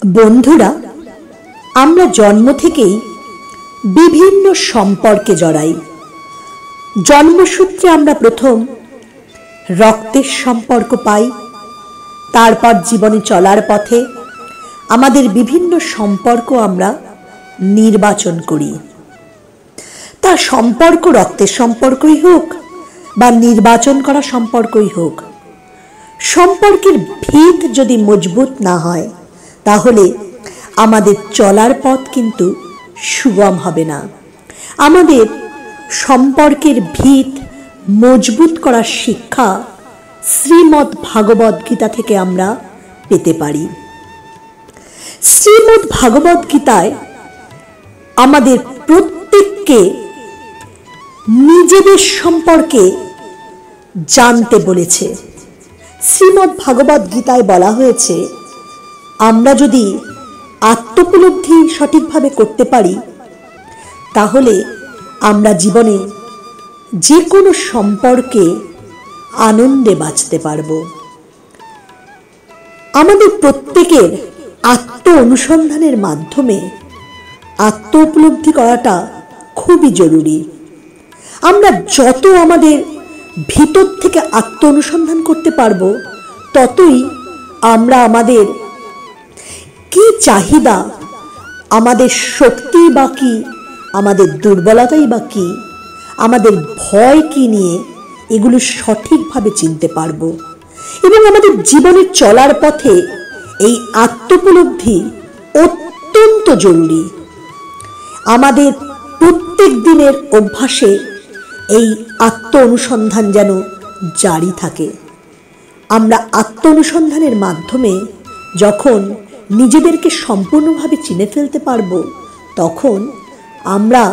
বন্ধুরা, আমরা জন্ম থেকেই বিভিন্ন সম্পর্কে জড়াই। জন্মসূত্রে আমরা প্রথম রক্তের সম্পর্ক পাই, তারপর জীবনে চলার পথে আমাদের বিভিন্ন সম্পর্ক আমরা নির্বাচন করি। তার সম্পর্ক রক্তের সম্পর্কই হোক বা নির্বাচন করা সম্পর্কই হোক, সম্পর্কের ভিত যদি মজবুত না হয় তাহলে আমাদের চলার পথ কিন্তু সুগম হবে না। আমাদের সম্পর্কের ভিত মজবুত করার শিক্ষা শ্রীমদ্ ভাগবত গীতা থেকে আমরা পেতে পারি। শ্রীমদ্ ভাগবত গীতায় আমাদের প্রত্যেককে নিজেদের সম্পর্কে জানতে বলেছে। শ্রীমদ্ ভাগবত গীতায় বলা হয়েছে, আমরা যদি আত্মোপলব্ধি সঠিকভাবে করতে পারি তাহলে আমরা জীবনে যে কোনো সম্পর্কে আনন্দে বাঁচতে পারব। আমাদের প্রত্যেকের আত্ম অনুসন্ধানের মাধ্যমে আত্ম উপলব্ধি করাটা খুবই জরুরি। আমরা যত আমাদের ভিতর থেকে আত্ম অনুসন্ধান করতে পারব, ততই আমরা আমাদের কি চাহিদা, আমাদের শক্তি বা কি, আমাদের দুর্বলতাই বা কি, আমাদের ভয় কি নিয়ে, এগুলো সঠিকভাবে চিনতে পারব। এবং আমাদের জীবনে চলার পথে এই আত্মোপলব্ধি অত্যন্ত জরুরি। আমাদের প্রত্যেক দিনের অভ্যাসে এই আত্ম অনুসন্ধান যেন জারি থাকে। আমরা আত্ম অনুসন্ধানের মাধ্যমে যখন নিজেদেরকে সম্পূর্ণভাবে চিনে ফেলতে পারব, তখন আমরা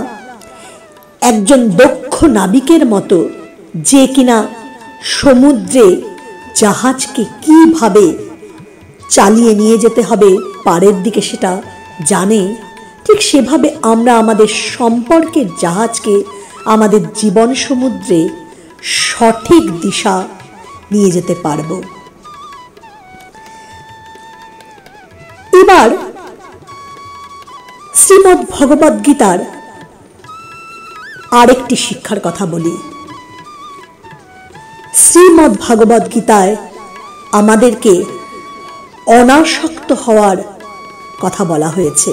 একজন দক্ষ নাবিকের মতো, যে কিনা সমুদ্রে জাহাজকে কিভাবে চালিয়ে নিয়ে যেতে হবে পাড়ের দিকে সেটা জানে, ঠিক সেভাবে আমরা আমাদের সম্পর্কের জাহাজকে আমাদের জীবন সমুদ্রে সঠিক দিশা নিয়ে যেতে পারব। এবার শ্রীমদ্ ভগবত গীতার আরেকটি শিক্ষার কথা বলি। শ্রীমদ্ ভগবত গীতায় আমাদেরকে অনাসক্ত হওয়ার কথা বলা হয়েছে।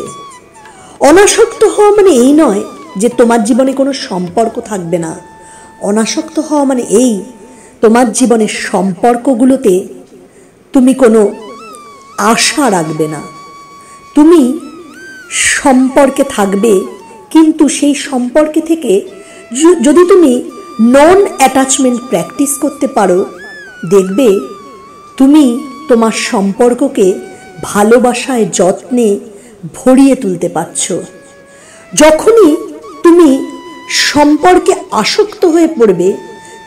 অনাসক্ত হওয়া মানে এই নয় যে তোমার জীবনে কোনো সম্পর্ক থাকবে না। অনাসক্ত হওয়া মানে এই, তোমার জীবনের সম্পর্কগুলোতে তুমি কোনো আশা রাখবে না। তুমি সম্পর্কে থাকবে, কিন্তু সেই সম্পর্কে থেকে যদি তুমি নন অ্যাটাচমেন্ট প্র্যাকটিস করতে পারো, দেখবে তুমি তোমার সম্পর্ককে ভালোবাসায়, যত্নে ভরিয়ে তুলতে পারছ। যখনই তুমি সম্পর্কে আসক্ত হয়ে পড়বে,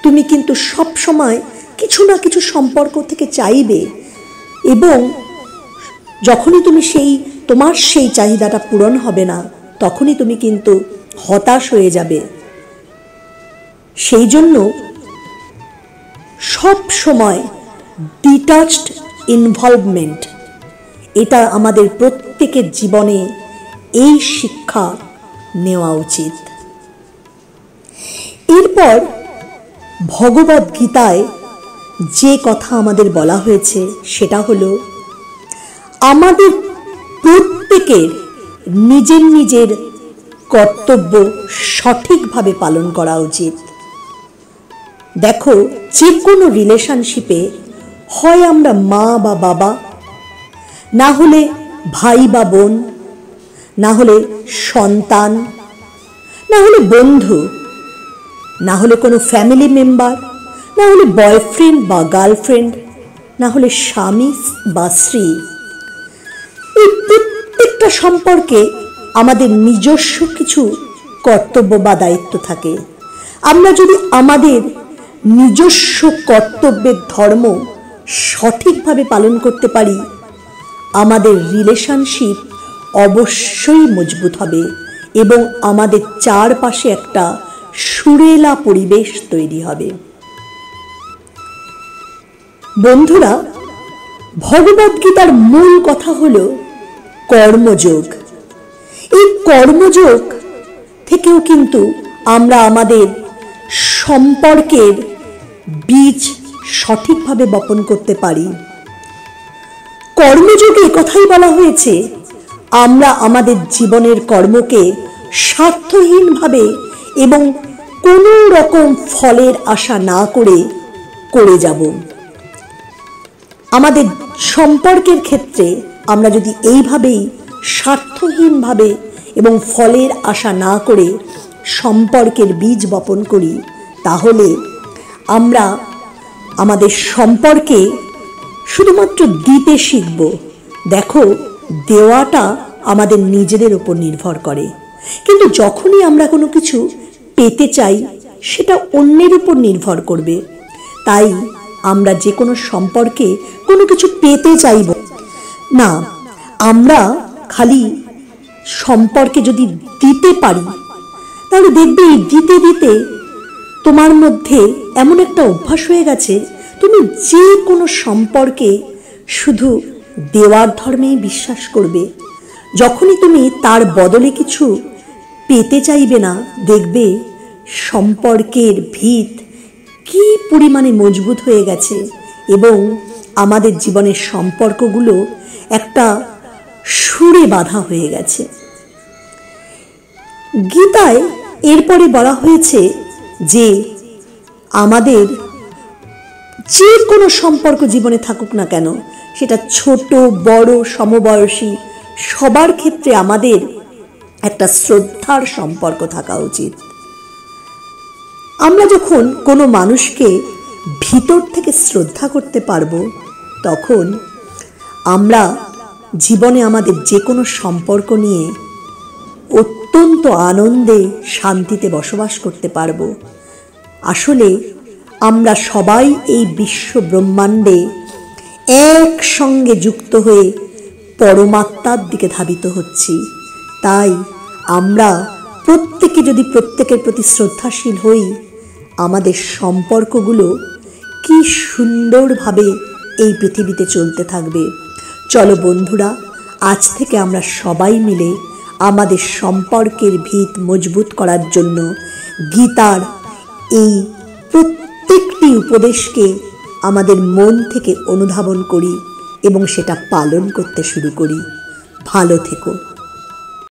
তুমি কিন্তু সব সময় কিছু না কিছু সম্পর্ক থেকে চাইবে, এবং যখনই তুমি তোমার সেই চাহিদাটা পূরণ হবে না, তখনই তুমি কিন্তু হতাশ হয়ে যাবে। সেই জন্য সব সময় ডিটাচড ইনভলভমেন্ট, এটা আমাদের প্রত্যেকের জীবনে এই শিক্ষা নেওয়া উচিত। এরপর ভগবত গীতায় যে কথা আমাদের বলা হয়েছে সেটা হলো, আমাদের প্রত্যেকের নিজের নিজের কর্তব্য সঠিকভাবে পালন করা উচিত। দেখো, যে কোনো রিলেশনশিপে হয় আমরা মা বা বাবা, না হলে ভাই বা বোন, না হলে সন্তান, না হলে বন্ধু, না হলে কোনো ফ্যামিলি মেম্বার, না হলে বয়ফ্রেন্ড বা গার্লফ্রেন্ড, না হলে স্বামী বা স্ত্রী, এই প্রত্যেকটা সম্পর্কে আমাদের নিজস্ব কিছু কর্তব্য বা দায়িত্ব থাকে। আমরা যদি আমাদের নিজস্ব কর্তব্যের ধর্ম সঠিকভাবে পালন করতে পারি, আমাদের রিলেশনশিপ অবশ্যই মজবুত হবে এবং আমাদের চারপাশে একটা সুরেলা পরিবেশ তৈরি হবে। বন্ধুরা, ভগবত গীতার মূল কথা হলো কর্মযোগ। এই কর্মযোগ থেকেও কিন্তু আমরা আমাদের সম্পর্কের বীজ সঠিকভাবে বপন করতে পারি। কর্মযোগে কথাই বলা হয়েছে আমরা আমাদের জীবনের কর্মকে স্বার্থহীনভাবে এবং কোনো রকম ফলের আশা না করে যাব। আমাদের সম্পর্কের ক্ষেত্রে আমরা যদি এইভাবেই স্বার্থহীনভাবে এবং ফলের আশা না করে সম্পর্কের বীজ বপন করি, তাহলে আমরা আমাদের সম্পর্কে শুধুমাত্র দিতে শিখব। দেখো, দেওয়াটা আমাদের নিজেদের উপর নির্ভর করে, কিন্তু যখনই আমরা কোনো কিছু পেতে চাই সেটা অন্যের উপর নির্ভর করবে। তাই আমরা যে কোনো সম্পর্কে কোনো কিছু পেতে চাইব না, আমরা খালি সম্পর্কে যদি দিতে পারি, তাহলে দেখবে দিতে দিতে তোমার মধ্যে এমন একটা অভ্যাস হয়ে গেছে, তুমি যে কোনো সম্পর্কে শুধু দেওয়ার ধর্মেই বিশ্বাস করবে। যখনই তুমি তার বদলে কিছু পেতে চাইবে না, দেখবে সম্পর্কের ভিত কি পরিমাণে মজবুত হয়ে গেছে এবং আমাদের জীবনের সম্পর্কগুলো একটা সুরে বাঁধা হয়ে গেছে। গীতায় এরপরে বলা হয়েছে যে আমাদের যে কোনো সম্পর্ক জীবনে থাকুক না কেন, সেটা ছোট বড় সমবয়সী সবার ক্ষেত্রে আমাদের একটা শ্রদ্ধার সম্পর্ক থাকা উচিত। আমরা যখন কোনো মানুষকে ভিতর থেকে শ্রদ্ধা করতে পারবো, তখন আমরা জীবনে আমাদের যে কোনো সম্পর্ক নিয়ে অত্যন্ত আনন্দে শান্তিতে বসবাস করতে পারবো। আসলে আমরা সবাই এই বিশ্ব ব্রহ্মাণ্ডে একসঙ্গে যুক্ত হয়ে পরমাত্মার দিকে ধাবিত হচ্ছি। তাই আমরা প্রত্যেকে যদি প্রত্যেকের প্রতি শ্রদ্ধাশীল হই, আমাদের সম্পর্কগুলো কি সুন্দরভাবে এই পৃথিবীতে চলতে থাকবে। চলো বন্ধুরা, আজ থেকে আমরা সবাই মিলে আমাদের সম্পর্কের ভিত মজবুত করার জন্য গীতার এই প্রত্যেকটি উপদেশকে আমাদের মন থেকে অনুধাবন করি এবং সেটা পালন করতে শুরু করি। ভালো থেকো।